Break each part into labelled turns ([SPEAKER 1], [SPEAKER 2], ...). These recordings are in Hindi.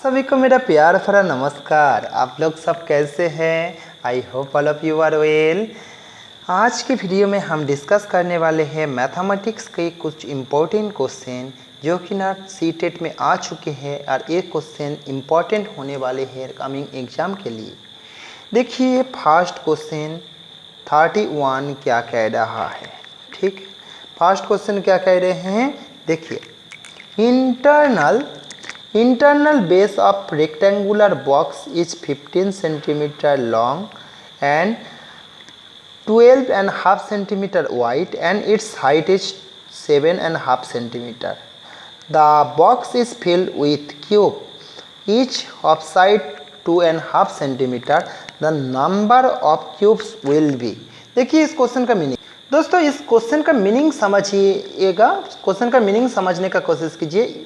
[SPEAKER 1] सभी को मेरा प्यार भरा नमस्कार। आप लोग सब कैसे हैं? I hope all of you are well. आज की वीडियो में हम डिस्कस करने वाले हैं मैथमेटिक्स के कुछ इम्पोर्टेंट क्वेश्चन जो कि ना सीटेट में आ चुके हैं और ये क्वेश्चन इम्पोर्टेंट होने वाले हैं कमिंग एग्जाम के लिए। देखिए फर्स्ट क्वेश्चन 31 क्या कह रहा है। ठीक, फर्स्ट क्वेश्चन क्या कह रहे हैं, देखिए internal base of rectangular box is 15 centimeter long and 12.5 centimeter wide and its height is 7.5 centimeter. The box is filled with cube, each of side 2.5 centimeter. The number of cubes will be। देखिए इस क्वेश्चन का मीनिंग, दोस्तों इस क्वेश्चन का मीनिंग समझिएगा। क्वेश्चन का मीनिंग समझने का कोशिश कीजिए।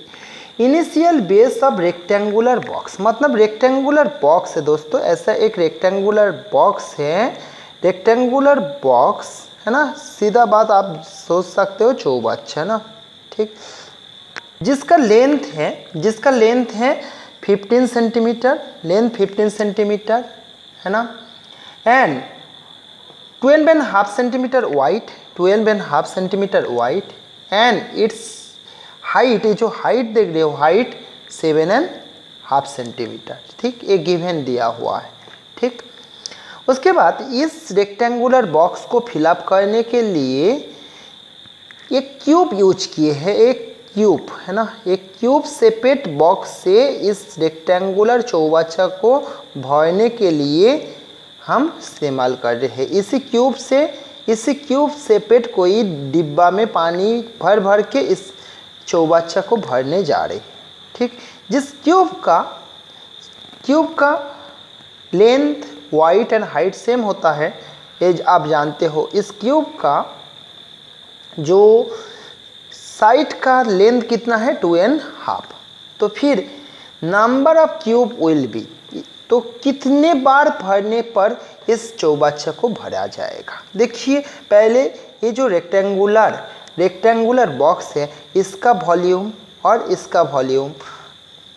[SPEAKER 1] Initial base of rectangular box, मतलब रेक्टेंगुलर बॉक्स है दोस्तों, ऐसा एक रेक्टेंगुलर बॉक्स है। रेक्टेंगुलर बॉक्स है ना, सीधा बात आप सोच सकते हो चौबच्चा है ना, ठीक, जिसका लेंथ है 15 सेंटीमीटर, लेंथ 15 सेंटीमीटर है ना, and 12.5 centimetre wide, 12.5 centimetre wide and it's height, ये जो हाइट देख रहे हो हाइट 7.5 सेंटीमीटर, ठीक, ये गिवन दिया हुआ है। ठीक, उसके बाद इस रेक्टेंगुलर बॉक्स को फिलअप करने के लिए एक क्यूब यूज किए हैं, एक क्यूब है ना, एक क्यूब सेपेट बॉक्स से इस रेक्टेंगुलर चौबच्चा को भरने के लिए हम इस्तेमाल कर रहे हैं। इसी क्यूब सेपेट कोई डिब्बा में पानी भर के इस चौबच्चा को भरने जा रहे हैं। ठीक, जिस क्यूब का length white and height same होता है, ये आप जानते हो। इस क्यूब का जो साइड का लेंथ कितना है 2.5, तो फिर number of cube will be, तो कितने बार भरने पर इस चौबच्चा को भरा जाएगा। देखिए पहले ये जो रेक्टेंगुलर बॉक्स है, इसका वॉल्यूम और इसका वॉल्यूम,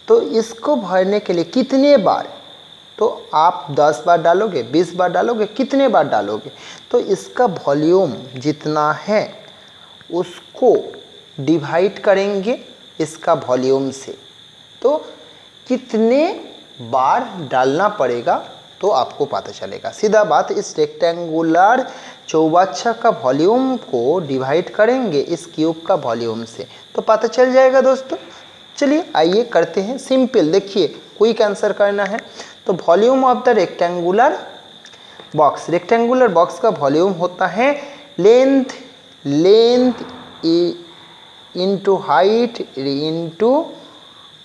[SPEAKER 1] तो इसको भरने के लिए कितने बार, तो आप 10 बार डालोगे, 20 बार डालोगे, कितने बार डालोगे, तो इसका वॉल्यूम जितना है उसको डिवाइड करेंगे इसका वॉल्यूम से, तो कितने बार डालना पड़ेगा तो आपको पता चलेगा। सीधा बात, इस रेक्टेंगुलर चौबच्चा का वॉल्यूम को डिवाइड करेंगे इस क्यूब का वॉल्यूम से, तो पता चल जाएगा दोस्तों। चलिए आइए करते हैं सिंपल, देखिए क्विक आंसर करना है। तो volume of the rectangular box का वॉल्यूम होता है length into height into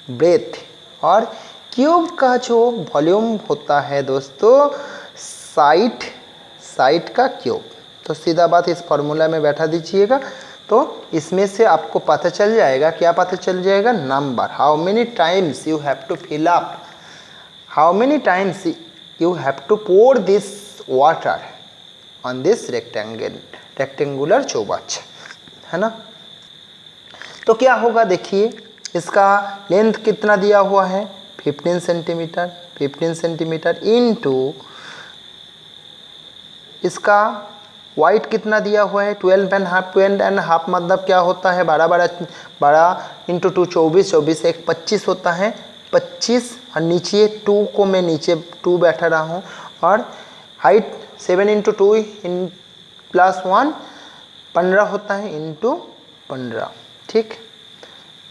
[SPEAKER 1] breadth, और क्यूब का जो वॉल्यूम होता है दोस्तों साइड का क्यूब। तो सीधा बात इस फॉर्मूला में बैठा दीजिएगा, तो इसमें से आपको पता चल जाएगा, क्या पता चल जाएगा, number, how many times you have to fill up, how many times you have to pour this water on this rectangular चौबच्चा, है ना। तो क्या होगा, देखिए इसका लेंथ कितना दिया हुआ है 15 सेंटीमीटर इनटू इसका वाइट कितना दिया हुआ है 12.5 मतलब क्या होता है 12 इंटू 2 24 एक 25 होता है, 25, और नीचे 2 को मैं नीचे 2 बैठा रहा हूँ, और हाइट 7 इंटू 2 इन प्लस 1 15 होता है इंटू 15, ठीक,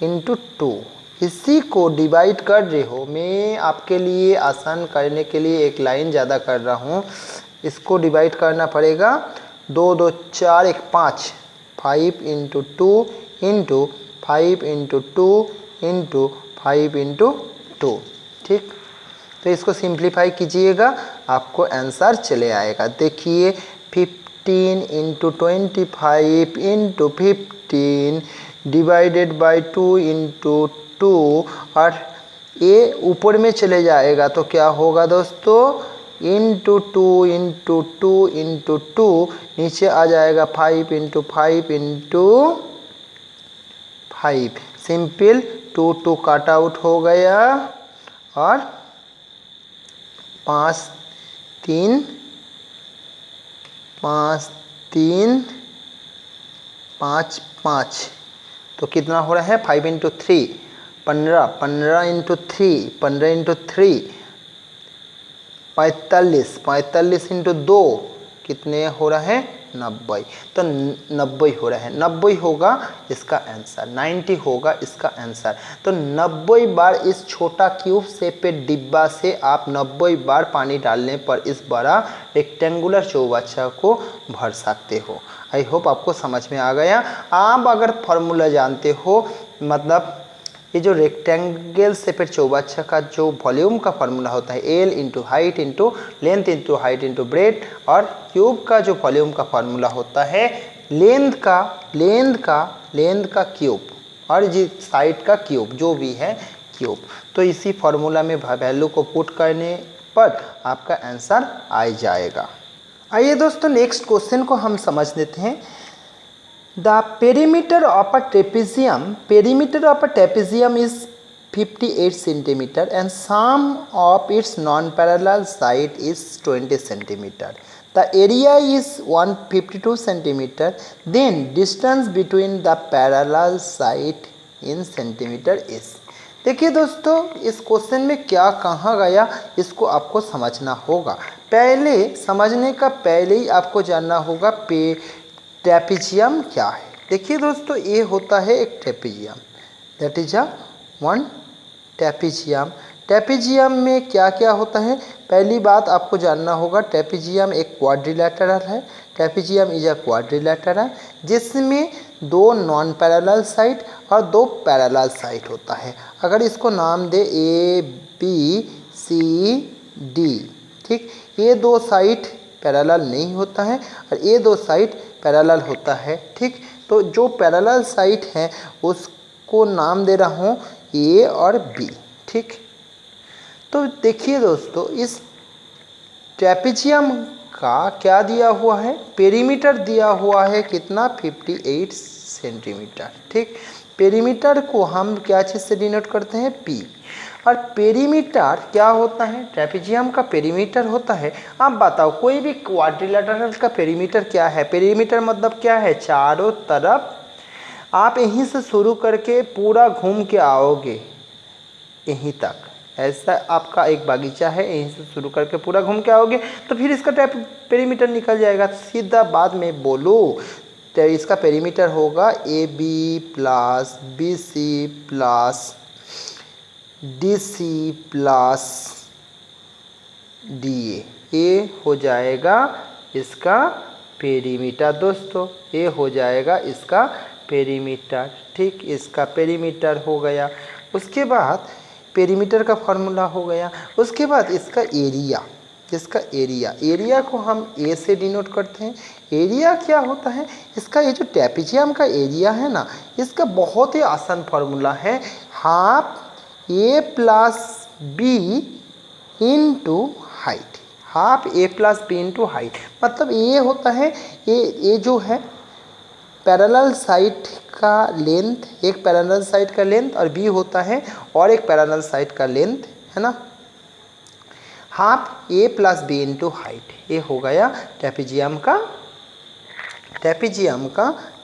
[SPEAKER 1] इंटू 2। इसी को डिवाइड कर रहे हो, मैं आपके लिए आसान करने के लिए एक लाइन ज़्यादा कर रहा हूँ, इसको डिवाइड करना पड़ेगा 2 2 4 1 5, 5 into 2 into 5 into 2 into 5 into 2, ठीक। तो इसको सिंप्लीफाई कीजिएगा, आपको आंसर चले आएगा। देखिए 15 into 25 into 15 divided by 2 into 2, और ये ऊपर में चले जाएगा तो क्या होगा दोस्तों, इंटू 2 इंटू 2 इंटू 2, नीचे आ जाएगा 5 into 5 into 5, simple 2 2 cut out हो गया, और 5 3 5 3 5 5, तो कितना हो रहा है 5 इंटू 3 15, 15 इंटू 3 15 इंटू 3 45, 45 इंटू 2 कितने हो रहा है 90, तो 90 हो रहा है, 90 होगा इसका आंसर, 90 होगा इसका आंसर। तो 90 बार इस छोटा क्यूब शेप पे डिब्बा से आप 90 बार पानी डालने पर इस बड़ा रेक्टेंगुलर चौबच्चा को भर सकते हो। आई होप आपको समझ में आ गया। आप अगर फॉर्मूला जानते हो, मतलब ये जो रेक्टेंगल शेपेड चौबच्चा का जो वॉल्यूम का फार्मूला होता है L into height into length into height into breadth, और क्यूब का जो वॉल्यूम का फार्मूला होता है लेंथ का क्यूब और जी साइड का क्यूब, जो भी है क्यूब। तो इसी फार्मूला में वैल्यू को पुट करने पर आपका आंसर आ जाएगा। आइए दोस्तों नेक्स्ट क्वेश्चन को हम समझ लेते हैं। The perimeter of a trapezium is 58 centimeter and sum of its non-parallel side is 20 centimeter. The area is 152 centimeter. Then distance between the parallel side in centimeter is. देखिए दोस्तों इस क्वेश्चन में क्या कहा गया इसको आपको समझना होगा। पहले समझने का पहले ही आपको जानना होगा ट्रेपेजियम क्या है। देखिए दोस्तों ये होता है एक trapezium, that is one trapezium. Trapezium में क्या क्या होता है, पहली बात आपको जानना होगा ट्रेपेजियम एक क्वाड्रिलेटरल है। ट्रेपेजियम इज अ क्वाड्रिलेटरल जिसमें 2 नॉन पैरेलल साइड और 2 पैरेलल साइड होता है। अगर इसको नाम दे ए बी सी डी, ठीक, ये 2 साइड पैरेलल नहीं होता है और ये 2 साइड पैरेलल होता है, ठीक। तो जो पैरेलल साइड है उसको नाम दे रहा हूँ ए और बी, ठीक। तो देखिए दोस्तों इस ट्रेपेजियम का क्या दिया हुआ है, पेरीमीटर दिया हुआ है कितना 58 सेंटीमीटर, ठीक। पेरीमीटर को हम क्या चीज़ से डिनोट करते हैं पी, और पेरीमीटर क्या होता है, ट्रेपेजियम का पेरीमीटर होता है। आप बताओ कोई भी क्वाड्रिलेटरल का पेरीमीटर क्या है, पेरीमीटर मतलब क्या है, चारों तरफ आप यहीं से शुरू करके पूरा घूम के आओगे यहीं तक, ऐसा आपका एक बागीचा है यहीं से शुरू करके पूरा घूम के आओगे तो फिर इसका पेरीमीटर निकल जाएगा। सीधा बाद में बोलो तो इसका पेरीमीटर होगा A B plus B C plus D C plus D A हो जाएगा इसका पेरीमीटर। दोस्तों ये हो जाएगा इसका पेरीमीटर, ठीक, इसका पेरीमीटर हो गया। उसके बाद पेरीमीटर का फॉर्मूला हो गया। उसके बाद इसका एरिया, एरिया को हम ए से डिनोट करते हैं। एरिया क्या होता है, इसका ये जो ट्रेपेजियम का एरिया है ना, इसका बहुत ही आसान फार्मूला है, half A plus B into height, half A plus B into height. मतलब ये होता है ये जो है पैरेलल साइड का लेंथ, एक पैरेलल साइड का लेंथ और बी होता है और एक पैरेलल साइड का लेंथ, है ना, half A plus B into height. ये हो गया ट्रेपेजियम का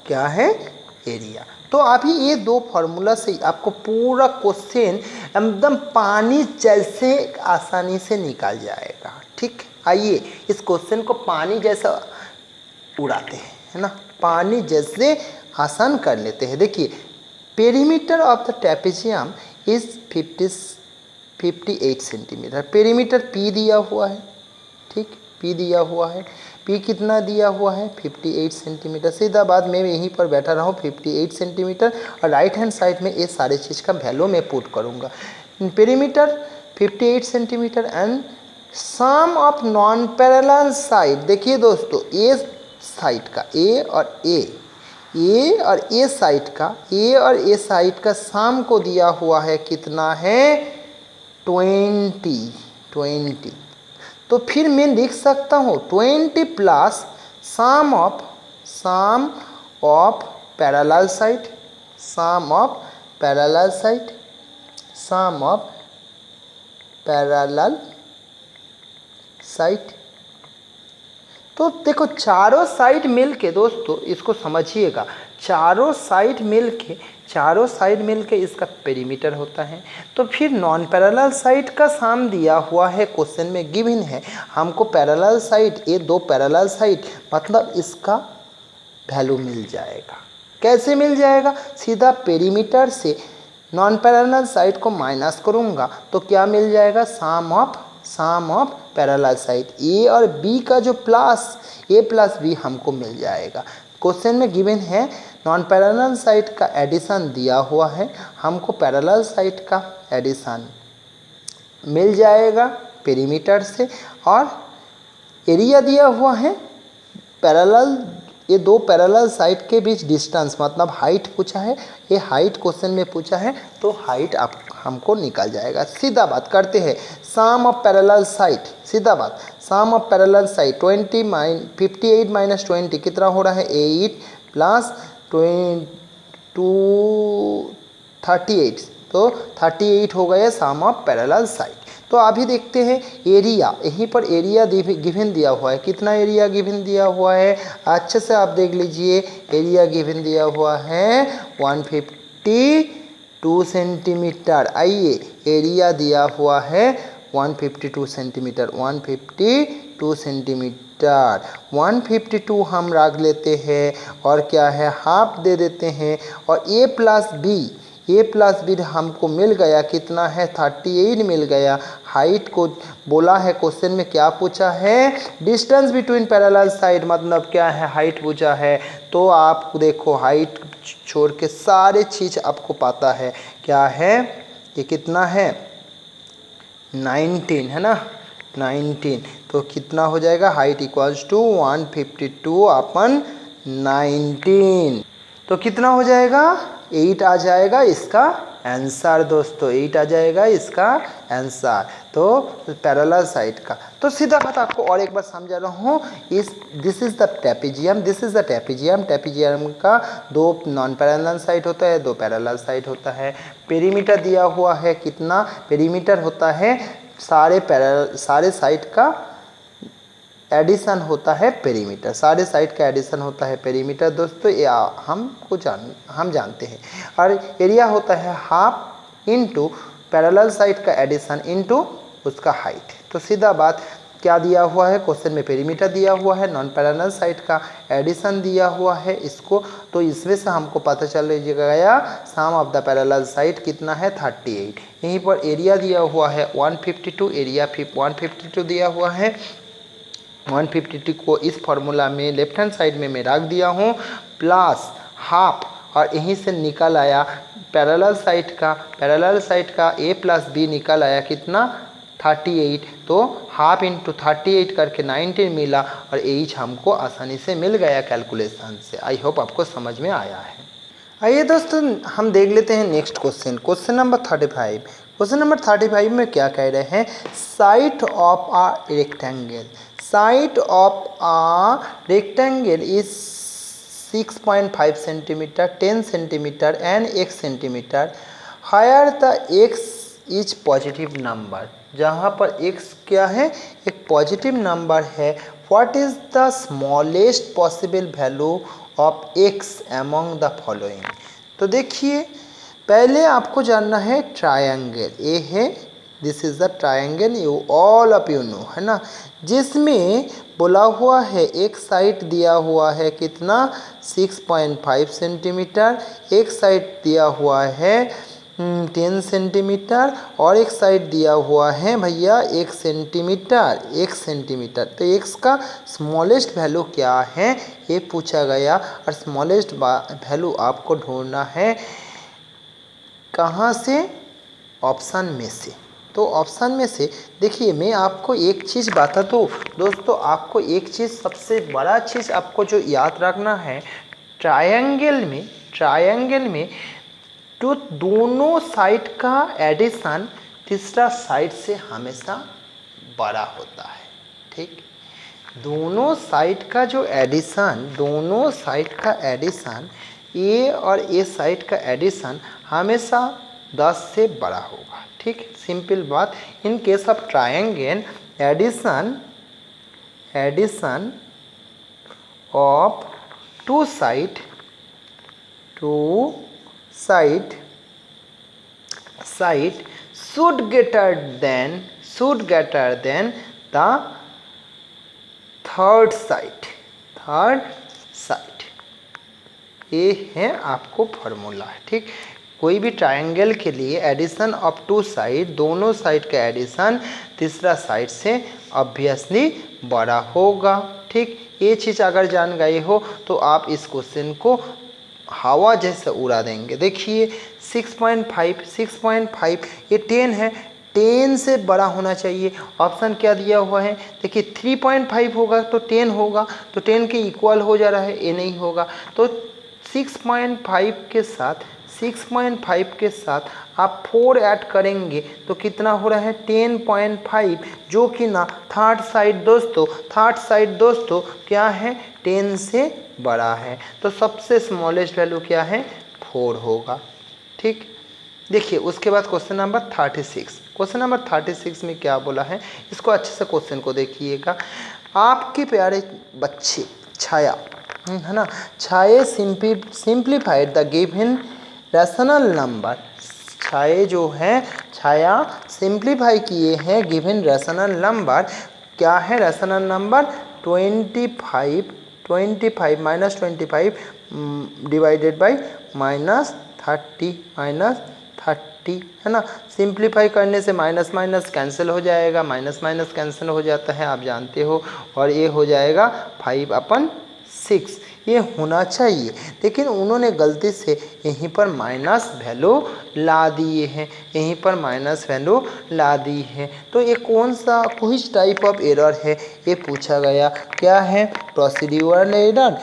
[SPEAKER 1] क्या है एरिया। तो अभी ये 2 फार्मूला से आपको पूरा क्वेश्चन एकदम पानी जैसे आसानी से निकल जाएगा, ठीक। आइए इस क्वेश्चन को पानी जैसा उड़ाते हैं, है ना, पानी जैसे आसान कर लेते हैं। देखिए perimeter of the trapezium is 58 centimetre. Perimeter P दिया हुआ है, ठीक, पी दिया हुआ है। पी कितना दिया हुआ है 58 सेंटीमीटर। सीधा बात मैं यहीं पर बैठा रहा हूँ 58 सेंटीमीटर और राइट हैंड साइड में ये सारे चीज़ का वैल्यू मैं पुट करूँगा। Perimeter 58 centimetre and sum of non parallel side. देखिए दोस्तों ए साइड का ए और ए साइड का सम को दिया हुआ है कितना है 20। तो फिर मैं लिख सकता हूँ 20 plus sum of parallel parallel side. तो देखो चारों साइड मिल के, दोस्तों इसको समझिएगा, चारों साइड मिल के इसका पेरीमीटर होता है। तो फिर नॉन पैरेलल साइड का साम दिया हुआ है, क्वेश्चन में गिवन है हमको पैरेलल साइड, ये दो पैरेलल साइड, मतलब इसका वैल्यू मिल जाएगा। कैसे मिल जाएगा? सीधा पेरीमीटर से नॉन पैरेलल साइड को माइनस करूँगा तो क्या मिल जाएगा? Psalm of parallel side. ए और बी का जो प्लस ए प्लस बी हमको मिल जाएगा। क्वेश्चन में गिवन है नॉन पैरेलल साइड का एडिशन दिया हुआ है, हमको पैरेलल साइड का एडिशन मिल जाएगा पेरीमीटर से, और एरिया दिया हुआ है पैरेलल, ये दो पैरेलल साइड के बीच डिस्टेंस मतलब हाइट पूछा है, ये हाइट क्वेश्चन में पूछा है, तो हाइट आप हमको निकल जाएगा। सीधा बात करते हैं, सम ऑफ पैरेलल साइड, सीधा बात, सम ऑफ पैरेलल साइड 58 माइनस 20 कितना हो रहा है? 8 प्लस 38, तो 38 हो गया सम ऑफ पैरेलल साइड। तो अभी देखते हैं एरिया, यहीं पर एरिया गिवन दिया हुआ है। कितना एरिया गिवन दिया हुआ है? अच्छे से आप देख लीजिए, एरिया गिवन दिया हुआ है 152 सेंटीमीटर। आइए, एरिया दिया हुआ है 152 सेंटीमीटर, 152 सेंटीमीटर, 152 हम रख लेते हैं, और क्या है हाफ दे देते हैं, और ए प्लस बी हमको मिल गया, कितना है? 38 मिल गया। हाइट को बोला है क्वेश्चन में, क्या पूछा है? डिस्टेंस बिटवीन पैरेलल साइड, मतलब क्या है? हाइट पूछा है। तो आप देखो हाइट छोड़ के सारे चीज़ आपको पता है, क्या है? ये कितना है? 19 है ना, 19। तो कितना हो जाएगा? हाइट इक्वल्स टू 152 अपन 19। तो कितना हो जाएगा? 8 आ जाएगा इसका आंसर दोस्तों, 8 आ जाएगा इसका आंसर। तो पैरेलल साइड का, तो सीधा बात आपको और एक बार समझा रहा हूँ, this is the trapezium. Trapezium का दो नॉन पैरेलल साइड होता है, दो पैरेलल साइड होता है। पेरीमीटर दिया हुआ है, कितना पेरीमीटर होता है? सारे साइड का एडिशन होता है पेरीमीटर, सारे साइड का एडिशन होता है पेरीमीटर दोस्तों, ये हम जानते हैं। और एरिया होता है हाफ इंटू पैरेलल साइड का एडिशन इंटू उसका हाइट। तो सीधा बात, क्या दिया हुआ है क्वेश्चन में? पेरीमीटर दिया हुआ है, नॉन पैरेलल साइड का एडिशन दिया हुआ है इसको, तो इसमें से हमको पता चल गया सम ऑफ द पैरेलल साइड कितना है? 38। यहीं पर एरिया दिया हुआ है 152, एरिया 152 दिया हुआ है। 152 को इस फॉर्मूला में लेफ्ट हैंड साइड में मैं रख दिया हूँ, प्लस हाफ, और यहीं से निकल आया पैरेलल साइड का ए प्लस बी निकल आया, कितना? 38। तो हाफ इंटू 38 करके 19 मिला, और एच हमको आसानी से मिल गया कैलकुलेशन से। आई होप आपको समझ में आया है। आइए दोस्तों हम देख लेते हैं next question, question number 35। Question number 35 में क्या कह रहे हैं? Side of a rectangle, side of a rectangle is 6.5 centimetre, 10 centimetre and x centimetre, where the x is positive number, जहाँ पर x क्या है? एक पॉजिटिव नंबर है। What is the smallest possible value of x among the following? तो देखिए, पहले आपको जानना है ट्रायंगल, ये है, this is the triangle, you all of you know, है ना, जिसमें बोला हुआ है एक साइड दिया हुआ है कितना? 6.5 सेंटीमीटर, एक साइड दिया हुआ है 10 सेंटीमीटर, और एक साइड दिया हुआ है भैया 1 सेंटीमीटर। तो x का स्मॉलेस्ट वैल्यू क्या है ये पूछा गया, और स्मॉलेस्ट वैल्यू आपको ढूंढना है कहाँ से? ऑप्शन में से। तो ऑप्शन में से देखिए, मैं आपको एक चीज़ बता दूँ दोस्तों, आपको एक चीज़, सबसे बड़ा चीज़ आपको जो याद रखना है, ट्रायंगल में तो दोनों साइड का एडिशन तीसरा साइड से हमेशा बड़ा होता है, ठीक? दोनों साइड का जो एडिशन, दोनों साइड का एडिशन, ए और ए साइड का एडिशन हमेशा 10 से बड़ा होगा, ठीक, सिंपल बात। In case of triangle addition of two side should greater than the third side। ये है आपको फॉर्मूला है, ठीक। कोई भी ट्रायंगल के लिए एडिशन ऑफ टू साइड, दोनों साइड का एडिशन तीसरा साइड से ऑब्वियसली बड़ा होगा, ठीक। ये चीज़ अगर जान गए हो तो आप इस क्वेश्चन को हवा जैसे उड़ा देंगे। देखिए 6.5 ये 10 है, 10 से बड़ा होना चाहिए। ऑप्शन क्या दिया हुआ है, देखिए 3.5 होगा तो 10 होगा, तो 10 के इक्वल हो जा रहा है, ये नहीं होगा। तो 6.5 के साथ आप 4 ऐड करेंगे तो कितना हो रहा है 10.5, जो कि ना थर्ड साइड दोस्तों क्या है 10 से बड़ा है। तो सबसे स्मॉलेस्ट वैल्यू क्या है 4 होगा, ठीक। देखिए उसके बाद क्वेश्चन नंबर 36 में क्या बोला है, इसको अच्छे से क्वेश्चन को देखिएगा। आपके प्यारे बच्चे छाया है ना, छाये simplified the given rational number, छाये जो है छाया सिंप्लीफाई किए हैं गिवन रैशनल नंबर। क्या है रैशनल नंबर 25 -25 डिवाइडेड बाई -30 है ना। सिंप्लीफाई करने से माइनस माइनस कैंसिल हो जाएगा, माइनस माइनस कैंसिल हो जाता है आप जानते हो, और ये हो जाएगा 5/6 ये होना चाहिए। लेकिन उन्होंने गलती से यहीं पर माइनस वैल्यू ला दिए हैं, तो ये कौन सा कुछ टाइप ऑफ एरर है ये पूछा गया। क्या है प्रोसीड्यूरल एरर,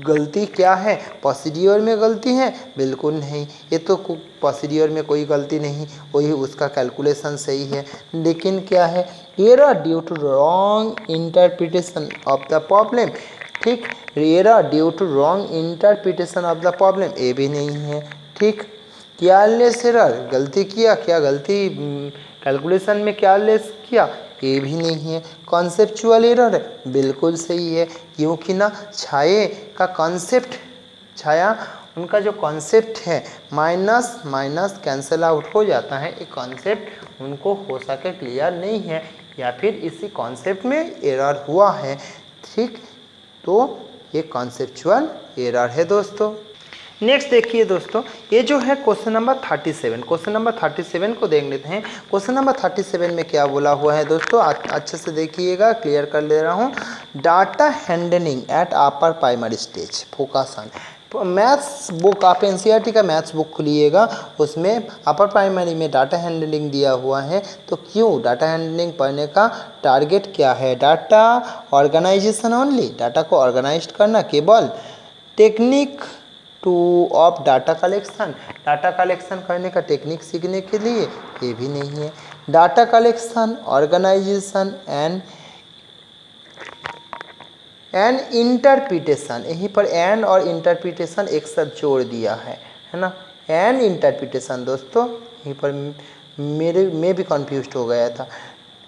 [SPEAKER 1] गलती क्या है प्रोसीड्यूर में गलती है, बिल्कुल नहीं, ये तो प्रोसीड्यूर में कोई गलती नहीं, वही उसका कैलकुलेशन सही है। लेकिन क्या है error due to wrong interpretation of the problem, ठीक, error due to wrong interpretation of the problem, ये भी नहीं है, ठीक। केयरलेस एरर, गलती किया, क्या गलती कैलकुलेशन में केयरलेस किया, ये भी नहीं है। कॉन्सेप्चुअल एरर है, बिल्कुल सही है, क्योंकि ना छाये का कॉन्सेप्ट, छाया उनका जो कॉन्सेप्ट है माइनस माइनस कैंसिल आउट हो जाता है, ये कॉन्सेप्ट उनको हो सके क्लियर नहीं है, या फिर इसी कॉन्सेप्ट में एरर हुआ है, ठीक। तो ये कॉन्सेप्चुअल एरर है दोस्तों। नेक्स्ट देखिए दोस्तों, ये जो है क्वेश्चन नंबर 37 को देख लेते हैं। क्वेश्चन नंबर 37 में क्या बोला हुआ है दोस्तों, अच्छे से देखिएगा, क्लियर कर ले रहा हूँ। Data handling at upper primary stage, focus on. Maths book, आप एनसीईआरटी का मैथ्स बुक खुलिएगा, उसमें अपर प्राइमरी में डाटा हैंडलिंग दिया हुआ है। तो क्यों डाटा हैंडलिंग पढ़ने का टारगेट क्या है, डाटा ऑर्गेनाइजेशन ओनली, डाटा को ऑर्गेनाइज करना केवल, technique two of data collection, data collection करने का टेक्निक सीखने के लिए, ये भी नहीं है। Data collection organisation and interpretation, यहीं पर एंड और इंटरप्रिटेशन एक साथ जोड़ दिया है ना, एंड इंटरप्रिटेशन दोस्तों, यहीं पर मैं भी कंफ्यूज हो गया था।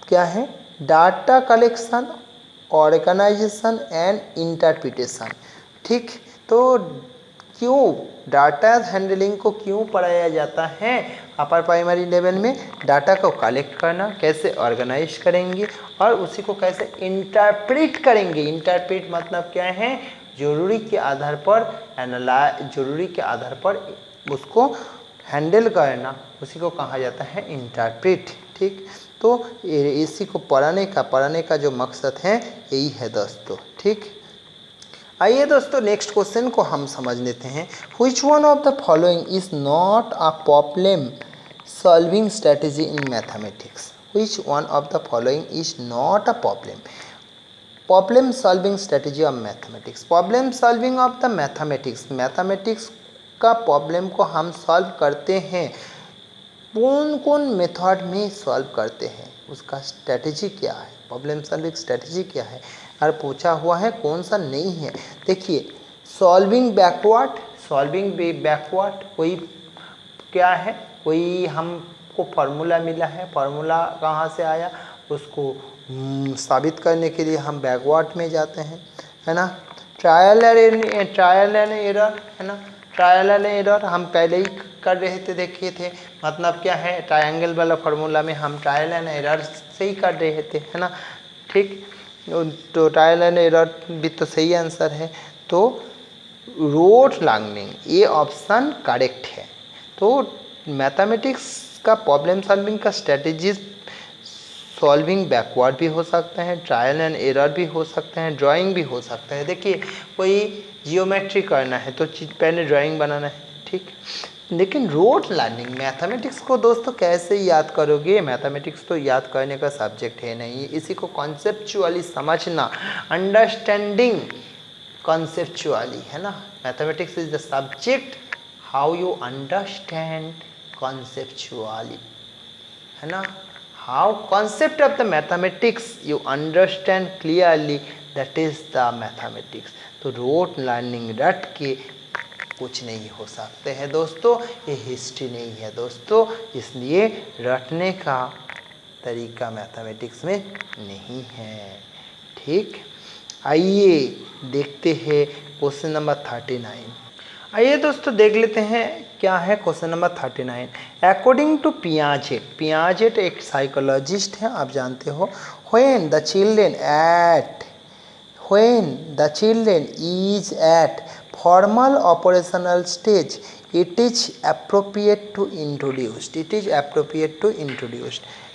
[SPEAKER 1] क्या है data collection organisation and interpretation, ठीक। तो क्यों डाटा हैंडलिंग को क्यों पढ़ाया जाता है अपर प्राइमरी लेवल में, डाटा को कलेक्ट करना, कैसे ऑर्गेनाइज करेंगे और उसी को कैसे इंटरप्रेट करेंगे। इंटरप्रेट मतलब क्या है, जरूरी के आधार पर उसको हैंडल करना, उसी को कहा जाता है इंटरप्रेट, ठीक। तो इसी को पढ़ाने का जो मकसद है यही है दोस्तों, ठीक। आइए दोस्तों नेक्स्ट क्वेश्चन को हम समझ लेते हैं। Which one of the following is not a problem solving strategy in mathematics, which one of the following is not a problem solving strategy of mathematics. Problem solving of the mathematics का प्रॉब्लम को हम सॉल्व करते हैं, कौन कौन मेथड में सॉल्व करते हैं, उसका स्ट्रेटेजी क्या है, प्रॉब्लम सॉल्विंग स्ट्रेटेजी क्या है, और पूछा हुआ है कौन सा नहीं है। देखिए सॉल्विंग बैकवर्ड कोई क्या है, कोई हम आपको फार्मूला मिला है, फार्मूला कहाँ से आया उसको साबित करने के लिए हम बैकवर्ड में जाते हैं, है ना। ट्रायल एंड एरर, है ना। ट्रायल एंड एरर हम पहले ही कर रहे थे, देखिए थे। मतलब क्या है, ट्रायंगल वाला फार्मूला में हम ट्रायल एंड एरर से ही कर रहे थे, है ना। ठीक, तो ट्रायल एंड एरर भी तो सही आंसर है। तो रोट लर्निंग, ये ऑप्शन करेक्ट है। तो मैथमेटिक्स का प्रॉब्लम सॉल्विंग का स्ट्रेटजीज सॉल्विंग बैकवर्ड भी हो सकते हैं, ट्रायल एंड एरर भी हो सकते हैं, ड्राइंग भी हो सकता है। देखिए कोई जियोमेट्री करना है तो पहले ड्राइंग बनाना है, ठीक। लेकिन रोट लर्निंग, मैथमेटिक्स को दोस्तों कैसे याद करोगे, मैथमेटिक्स तो याद करने का सब्जेक्ट है नहीं, इसी को कॉन्सेप्चुअली समझना, अंडरस्टैंडिंग कॉन्सेप्चुअली, है ना। Mathematics is the subject how you understand conceptually, है ना। How concept of the mathematics you understand clearly, that is the mathematics। तो रोट लर्निंग रट के कुछ नहीं हो सकते हैं दोस्तों, ये हिस्ट्री नहीं है दोस्तों, इसलिए रटने का तरीका मैथमेटिक्स में नहीं है, ठीक। आइए देखते हैं क्वेश्चन नंबर 39। आइए दोस्तों देख लेते हैं क्या है question number 39। According to Piaget, Piaget एक साइकोलॉजिस्ट हैं, आप जानते हो। When the children is at formal operational stage it is appropriate to introduced.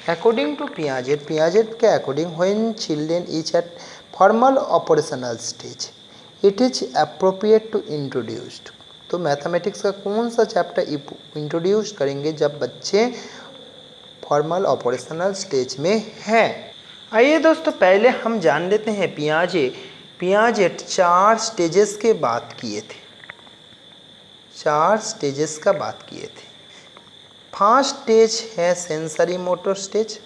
[SPEAKER 1] According to Piaget, Piaget के according when children is at formal operational stage it is appropriate to introduced. तो मैथमेटिक्स का कौन सा चैप्टर इंट्रोड्यूस करेंगे जब बच्चे फॉर्मल ऑपरेशनल स्टेज में हैं। आइए दोस्तों पहले हम जान लेते हैं पियाजेट 4 स्टेजेस के बात किए थे, 4 स्टेजेस का बात किए थे। फर्स्ट स्टेज है सेंसरी मोटर स्टेज,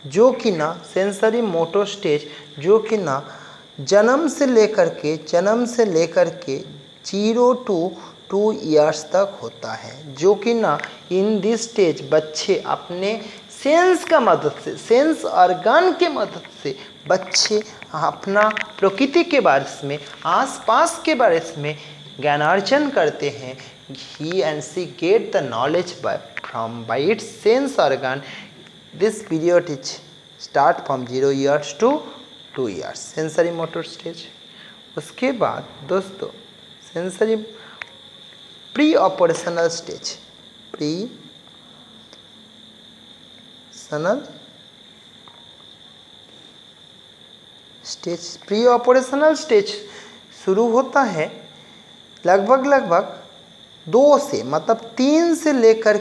[SPEAKER 1] जो कि ना सेंसरी मोटर स्टेज जो कि ना जन्म से लेकर के 0 to 2 इयर्स तक होता है, जो कि ना इन दिस स्टेज बच्चे अपने सेंस ऑर्गन के मदद से बच्चे अपना प्रकृति के बारे में, आसपास के बारे में ज्ञानार्जन करते हैं। He and she get the knowledge by its sense organ। This period is start from 0 years to 2 years, sensory motor stage. उसके बाद दोस्तों सेंसरी प्री ऑपरेशनल स्टेज शुरू होता है लगभग 2 से, मतलब 3 से लेकर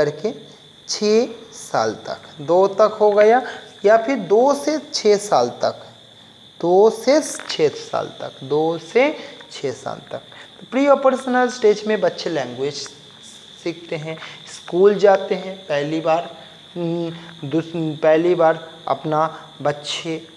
[SPEAKER 1] के 6 साल तक, 2 तक हो गया, या फिर 2 से 6 साल तक, 2 से 6 साल तक। तो प्री ऑपरेशनल स्टेज में बच्चे लैंग्वेज सीखते हैं, स्कूल जाते हैं पहली बार अपना बच्चे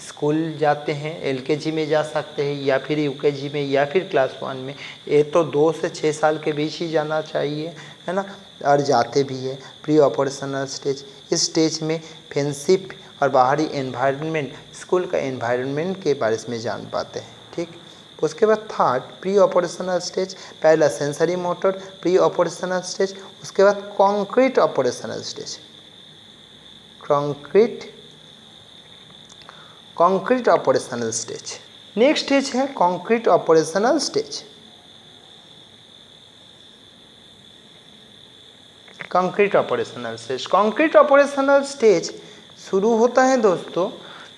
[SPEAKER 1] स्कूल जाते हैं, LKG में जा सकते हैं या फिर UKG में या फिर क्लास 1 में। ये तो 2 से 6 साल के बीच ही जाना चाहिए, है ना, और जाते भी है। प्री ऑपरेशनल स्टेज, इस स्टेज में फ्रेंडशिप और बाहरी एनवायरनमेंट, स्कूल का एनवायरनमेंट के बारे में जान पाते हैं, ठीक। उसके बाद थर्ड प्री ऑपरेशनल स्टेज, पहला sensory motor preoperational stage, उसके बाद concrete operational stage, concrete operational stage. Next stage है concrete operational stage. Concrete operational stage शुरू होता है दोस्तों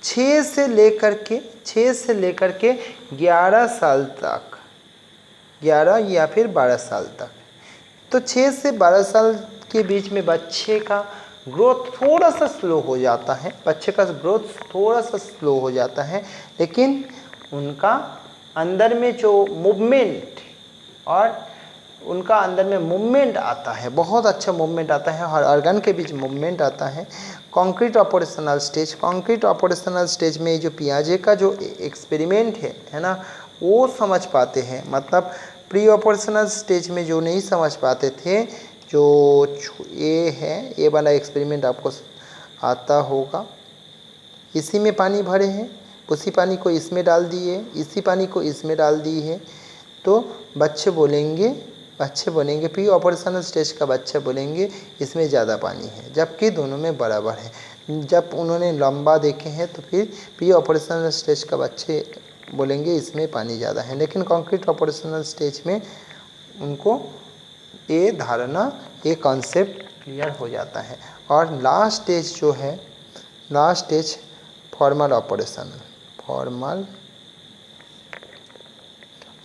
[SPEAKER 1] 6 से लेकर के 11 साल तक, 11 या फिर 12 साल तक। तो 6 से 12 साल के बीच में बच्चे का ग्रोथ थोड़ा सा स्लो हो जाता है, लेकिन उनका अंदर में जो मूवमेंट और उनका अंदर में मूवमेंट आता है, बहुत अच्छा मूवमेंट आता है, हर ऑर्गन के बीच मूवमेंट आता है। Concrete operational stage, concrete operational stage में जो पियाजे का जो एक्सपेरिमेंट है ना, वो समझ पाते हैं। मतलब प्री ऑपरेशनल स्टेज में जो नहीं समझ पाते थे, जो ये है, ये वाला एक्सपेरिमेंट आपको आता होगा। इसी में पानी भरे हैं, उसी पानी को इसमें डाल दिए, इसी पानी को इसमें डाल दी है, तो बच्चे बोलेंगे प्री ऑपरेशनल स्टेज का बच्चे बोलेंगे इसमें ज़्यादा पानी है, जबकि दोनों में बराबर है। जब उन्होंने लंबा देखे हैं तो फिर प्री ऑपरेशनल स्टेज का बच्चे बोलेंगे इसमें पानी ज़्यादा है, लेकिन कंक्रीट ऑपरेशनल स्टेज में उनको ये धारणा, ये कॉन्सेप्ट क्लियर हो जाता है। और लास्ट स्टेज जो है, last stage formal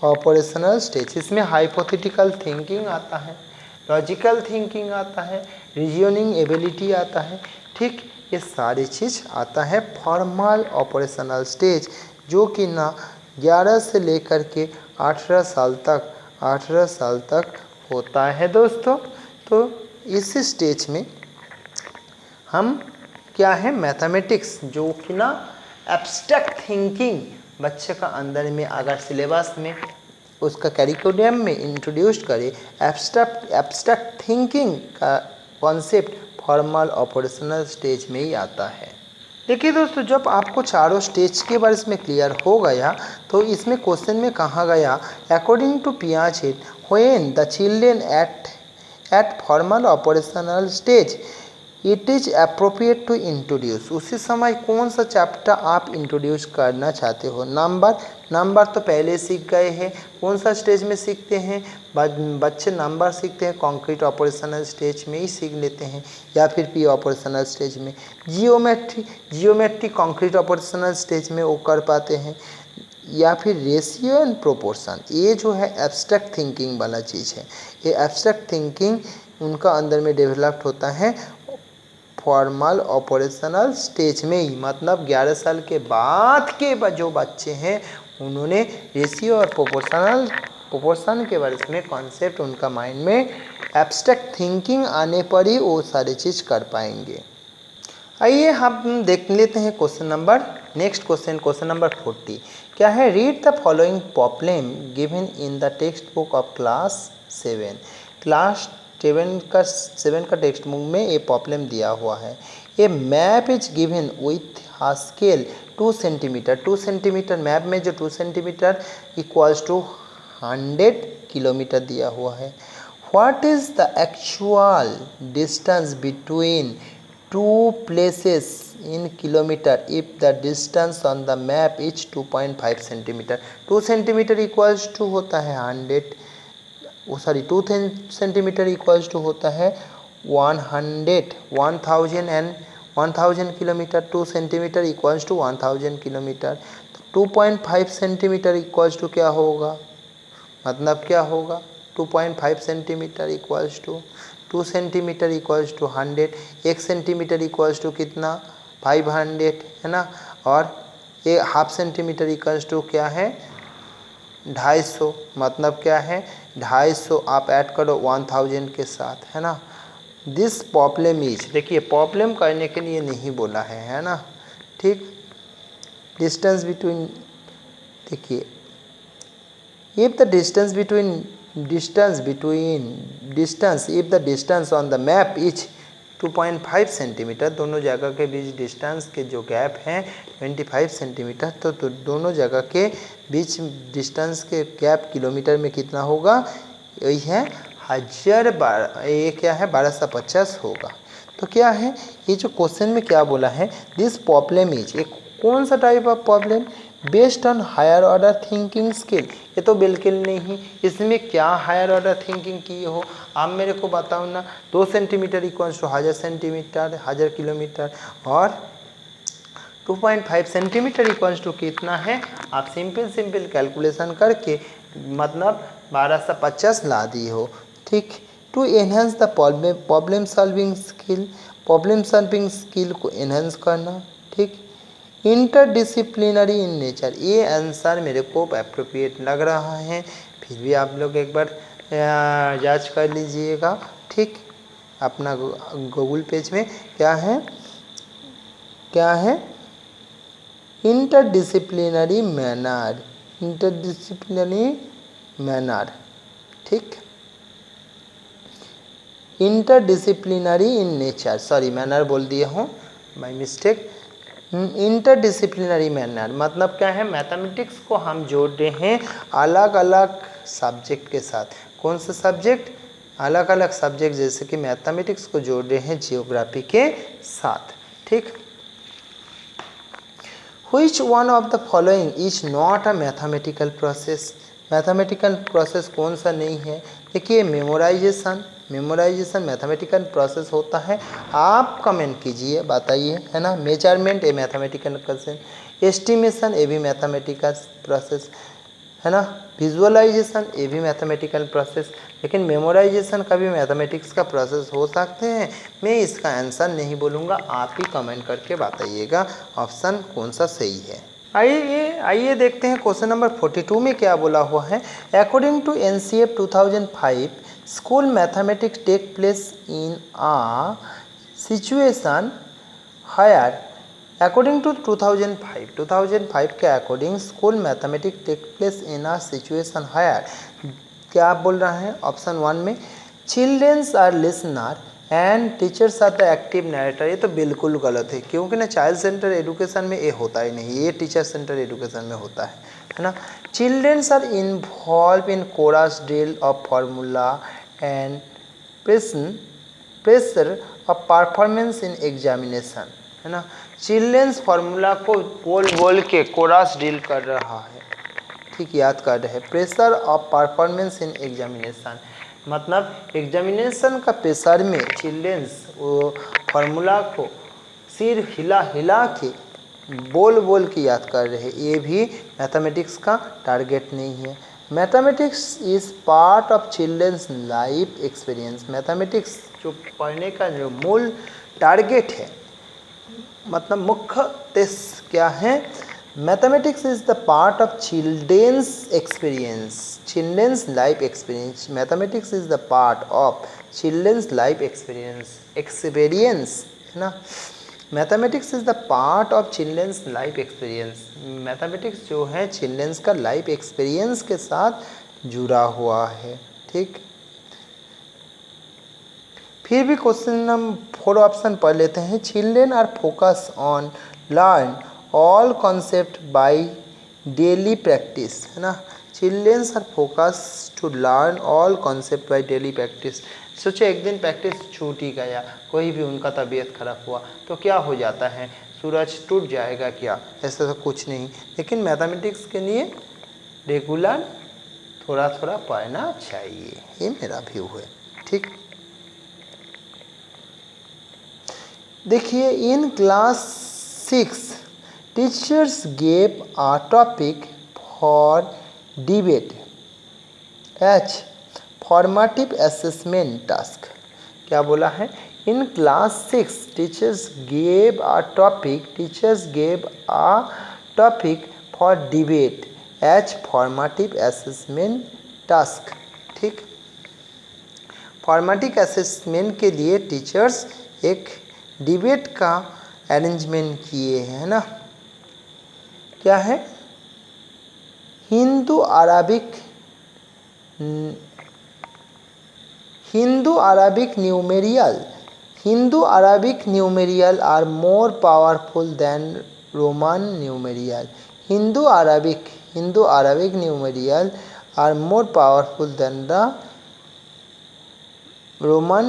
[SPEAKER 1] operational stage, इसमें हाइपोथेटिकल थिंकिंग आता है, लॉजिकल थिंकिंग आता है, रीजनिंग एबिलिटी आता है। ठीक, ये सारी चीज़ आता है फॉर्मल ऑपरेशनल स्टेज, जो कि ना 11 से लेकर के 18 साल तक होता है दोस्तों। तो इस स्टेज में हम क्या है, मैथमेटिक्स, जो कि ना एब्स्ट्रैक्ट थिंकिंग बच्चे का अंदर में अगर सिलेबस में उसका करिकुलम में इंट्रोड्यूस करे, एब्स्ट्रैक्ट थिंकिंग का कॉन्सेप्ट फॉर्मल ऑपरेशनल स्टेज में ही आता है। देखिए दोस्तों, जब आपको चारों स्टेज के बारे में क्लियर हो गया तो इसमें क्वेश्चन में कहा गया, अकॉर्डिंग टू पियाजे when the children at formal operational stage it is appropriate to introduce, उसी समय कौन सा चैप्टर आप इंट्रोड्यूस करना चाहते हो। नंबर तो पहले सीख गए हैं, कौन सा स्टेज में सीखते हैं, बच्चे नंबर सीखते हैं कंक्रीट ऑपरेशनल स्टेज में ही सीख लेते हैं, या फिर प्री ऑपरेशनल स्टेज में। जियोमेट्री कंक्रीट ऑपरेशनल स्टेज में वो कर पाते हैं, या फिर रेशियो एंड प्रोपोर्शन, ये जो है एब्स्ट्रैक्ट थिंकिंग वाला चीज़ है। ये एब्स्ट्रैक्ट थिंकिंग उनका अंदर में डेवलप्ड होता है फॉर्मल ऑपरेशनल स्टेज में ही। मतलब 11 साल के बाद के जो बच्चे हैं, उन्होंने रेशियो और प्रोपोर्शन के बारे में कॉन्सेप्ट उनका माइंड में एब्स्ट्रैक्ट थिंकिंग आने पर ही वो सारी चीज़ कर पाएंगे। आइए हम देख लेते हैं नेक्स्ट क्वेश्चन नंबर 40 क्या है। Read the following problem given in the text book of class 7। Class 7 का टेक्स्ट बुक में ये प्रॉब्लम दिया हुआ है। A map is given with a scale 2 centimetre. 2 centimetre map में जो 2 सेंटीमीटर इक्वल्स टू 100 किलोमीटर दिया हुआ है। What is the actual distance between two places in kilometer if the distance on the map is 2.5 centimetre. 2 centimetre equals to होता है 2 सेंटीमीटर इक्वल्स टू होता है 1000 kilometre. 2 centimetre equals to 1000 kilometre. तो 2.5 सेंटीमीटर इक्वल्स टू क्या होगा, मतलब क्या होगा, 2.5 centimetre equals to 2 centimetre equals to 100। 1 centimetre equals to कितना, 500 है ना। और ये हाफ सेंटीमीटर इक्वल्स टू क्या है, 250। मतलब क्या है, 250 आप ऐड करो 1000 के साथ, है ना। दिस प्रॉब्लम इज, देखिए प्रॉब्लम करने के लिए नहीं बोला है ना। ठीक, डिस्टेंस बिटवीन, देखिए if the distance if the distance on the map is 2.5 centimetre, दोनों जगह के बीच डिस्टेंस के जो गैप हैं 25 सेंटीमीटर, तो दोनों जगह के बीच डिस्टेंस के गैप किलोमीटर में कितना होगा, यही है 1000, ये क्या है 1250 होगा। तो क्या है, ये जो क्वेश्चन में क्या बोला है, दिस प्रॉब्लम इज, एक कौन सा type of problem, based on higher order thinking skill. ये तो बिल्कुल नहीं, इसमें क्या हायर ऑर्डर थिंकिंग की हो, आप मेरे को बताओ ना। 2 centimetre equals to 1000 centimetre, 1000 kilometre, और 2.5 सेंटीमीटर इक्वल्स टू कितना है, आप सिंपल कैलकुलेशन करके मतलब 1250 ला दी हो। ठीक, to enhance the problem solving skill को एनहेंस करना। ठीक, इंटरडिसिप्लिनरी इन नेचर, ये आंसर मेरे को अप्रोप्रिएट लग रहा है, फिर भी आप लोग एक बार जांच कर लीजिएगा। ठीक, अपना गूगल पेज में क्या है, क्या है? इंटरडिसिप्लिनरी मैनर, इंटरडिसिप्लिनरी मैनर, ठीक। Interdisciplinary in nature, sorry manner बोल दिया हूँ, बाय मिस्टेक। इंटरडिसिप्लिनरी मैनर मतलब क्या है? मैथमेटिक्स को हम जोड़ रहे हैं अलग अलग सब्जेक्ट के साथ। कौन सा सब्जेक्ट? अलग अलग सब्जेक्ट, जैसे कि मैथमेटिक्स को जोड़ रहे हैं जियोग्राफी के साथ, ठीक। Which one of the following is not a mathematical process? Mathematical process कौन सा नहीं है? देखिए मेमोराइजेशन, मेमोराइजेशन मैथमेटिकल प्रोसेस होता है। आप कमेंट कीजिए, बताइए, है ना। Measurement a mathematical process, estimation a भी मैथमेटिकल प्रोसेस, है ना। विजुअलाइजेशन ये भी मैथमेटिकल प्रोसेस, लेकिन मेमोराइजेशन का भी मैथमेटिक्स का प्रोसेस हो सकते हैं। मैं इसका आंसर नहीं बोलूँगा, आप ही कमेंट करके बताइएगा ऑप्शन कौन सा सही है। आइए देखते हैं क्वेश्चन नंबर 42 में क्या बोला हुआ है। According to NCF 2005 school mathematics take place in a situation where. According to 2005 के according school mathematics take place in a situation where. क्या आप बोल रहे हैं? ऑप्शन 1 में childrens are listener and teachers are the active narrator. ये तो बिल्कुल गलत है, क्योंकि ना चाइल्ड सेंटर एजुकेशन में ये होता ही नहीं, ये टीचर सेंटर एजुकेशन में होता है ना। Childrens are involve in chorus drill of formula and pressure of performance in examination, है ना। चिल्ड्रेंस फार्मूला को बोल बोल के कोरस ड्रिल कर रहा है, ठीक, याद कर रहे हैं। Pressure of performance in examination मतलब एग्जामिनेशन का प्रेशर में चिल्ड्रेंस वो फार्मूला को सिर हिला हिला के बोल बोल के याद कर रहे हैं। ये भी मैथमेटिक्स का टारगेट नहीं है। Mathematics is part of childrens life experience. Mathematics जो पढ़ने का जो मूल टारगेट है, मतलब मुख्य उद्देश्य क्या है? Mathematics is the part of childrens experience, childrens life experience. Mathematics is the part of childrens life experience, है ना। Mathematics is the part of childrens life experience. Mathematics जो है चिल्ड्रेंस का लाइफ एक्सपीरियंस के साथ जुड़ा हुआ है, ठीक। फिर भी क्वेश्चन नंबर 4 ऑप्शन पढ़ लेते हैं। Children are focus on learn all concept by daily practice, है ना। Childrens are focus to learn all concept by daily practice. सोचो एक दिन प्रैक्टिस छूट ही गया, कोई भी उनका तबीयत खराब हुआ तो क्या हो जाता है? सूरज टूट जाएगा क्या? ऐसा तो कुछ नहीं। लेकिन मैथमेटिक्स के लिए रेगुलर थोड़ा थोड़ा पढ़ना चाहिए, ये मेरा व्यू है, ठीक। देखिए in class 6 teachers gave a topic for debate as formative assessment task. क्या बोला है? In class 6 teachers gave a topic for debate as formative assessment task, ठीक। फॉर्मेटिव असेसमेंट के लिए टीचर्स एक डिबेट का अरेंजमेंट किए हैं ना। क्या है? Hindu Arabic numeral are more powerful than Roman numeral. Hindu Arabic numeral are more powerful than the Roman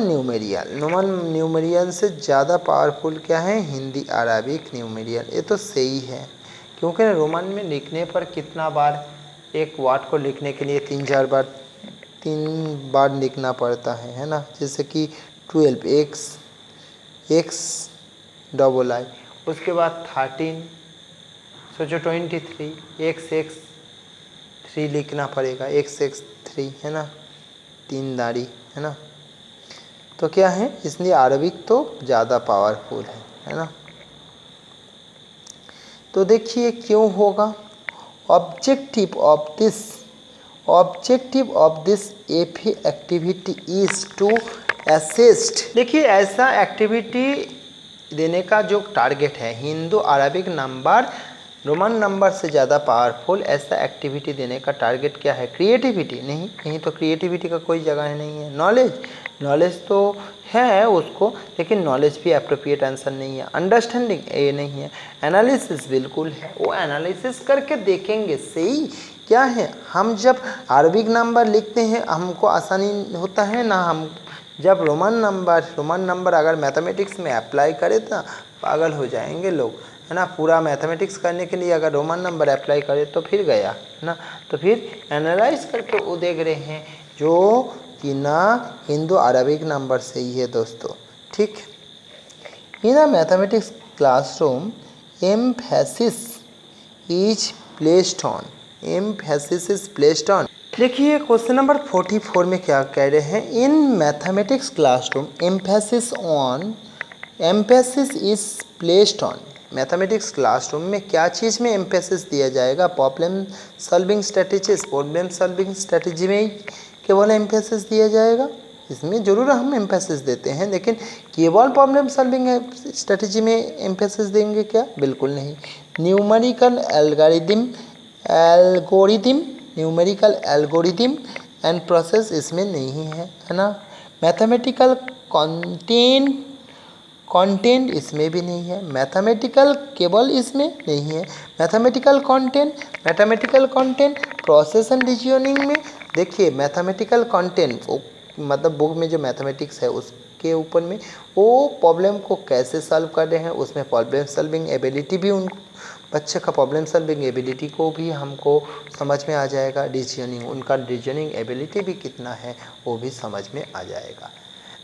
[SPEAKER 1] numeral से ज़्यादा पावरफुल क्या है? Hindi Arabic numeral. ये तो सही है, क्योंकि रोमन में लिखने पर कितना बार एक वर्ड को लिखने के लिए 3 बार लिखना पड़ता है ना। जैसे कि 12 एक्स डबल आई, उसके बाद 13, सोचो 23 एक्स 3 लिखना पड़ेगा, एक्स 3, है ना, 3 दाढ़ी, है ना। तो क्या है? इसलिए अरबिक तो ज़्यादा पावरफुल है ना। तो देखिए क्यों होगा। Objective of this activity is to assist. देखिए ऐसा एक्टिविटी देने का जो टारगेट है, Hindu Arabic number Roman number से ज़्यादा पावरफुल ऐसा एक्टिविटी देने का टारगेट क्या है? क्रिएटिविटी? नहीं, कहीं तो क्रिएटिविटी का कोई जगह नहीं है। नॉलेज? नॉलेज तो है उसको, लेकिन नॉलेज भी अप्रोप्रिएट आंसर नहीं है। अंडरस्टैंडिंग? ये नहीं है। एनालिसिस? बिल्कुल है, वो एनालिसिस करके देखेंगे सही क्या है। हम जब अरबिक नंबर लिखते हैं हमको आसानी होता है ना, हम जब रोमन नंबर अगर मैथमेटिक्स में अप्लाई करें तो पागल हो जाएंगे लोग, है ना। पूरा मैथमेटिक्स करने के लिए अगर रोमन नंबर अप्लाई करें तो फिर गया, है ना। तो फिर एनालाइज करके वो देख रहे हैं जो कि ना हिंदू अरबिक नंबर से ही है दोस्तों, ठीक। In a mathematics classroom emphasis is placed on, emphasis is placed on. देखिए क्वेश्चन नंबर 44 में क्या कह रहे हैं, in mathematics classroom emphasis on, emphasis is placed on. Mathematics classroom में क्या चीज़ में एम्फेसिस दिया जाएगा? Problem solving strategies, problem solving strategy में केवल एम्फेसिस दिया जाएगा। इसमें ज़रूर हम एम्फेसिस देते हैं, लेकिन केवल प्रॉब्लम सॉल्विंग स्ट्रेटेजी में एम्फेसिस देंगे क्या? बिल्कुल नहीं। Numerical numerical algorithm and process इसमें नहीं है, है ना। मैथमेटिकल कंटेंट इसमें भी नहीं है। मैथमेटिकल केवल इसमें नहीं है। Mathematical content process and reasoning में देखिए, मैथमेटिकल कंटेंट मतलब बुक में जो मैथमेटिक्स है उसके ऊपर में वो प्रॉब्लम को कैसे सॉल्व कर रहे हैं, उसमें प्रॉब्लम सॉल्विंग एबिलिटी भी उन बच्चे का प्रॉब्लम सॉल्विंग एबिलिटी को भी हमको समझ में आ जाएगा। रीजनिंग, उनका रीजनिंग एबिलिटी भी कितना है वो भी समझ में आ जाएगा।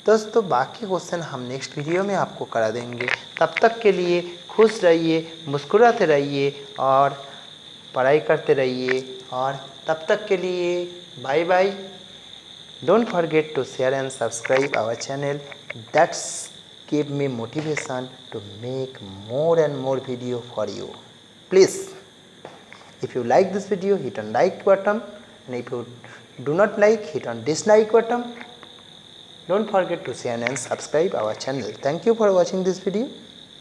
[SPEAKER 1] दोस्तों बाकी क्वेश्चन हम नेक्स्ट वीडियो में आपको करा देंगे। तब तक के लिए खुश रहिए, मुस्कुराते रहिए और पढ़ाई करते रहिए, और तब तक के लिए bye bye. Don't forget to share and subscribe our channel, that's give me motivation to make more and more video for you. Please, if you like this video, hit on like button, and if you do not like, hit on dislike button. Don't forget to share and subscribe our channel. Thank you for watching this video.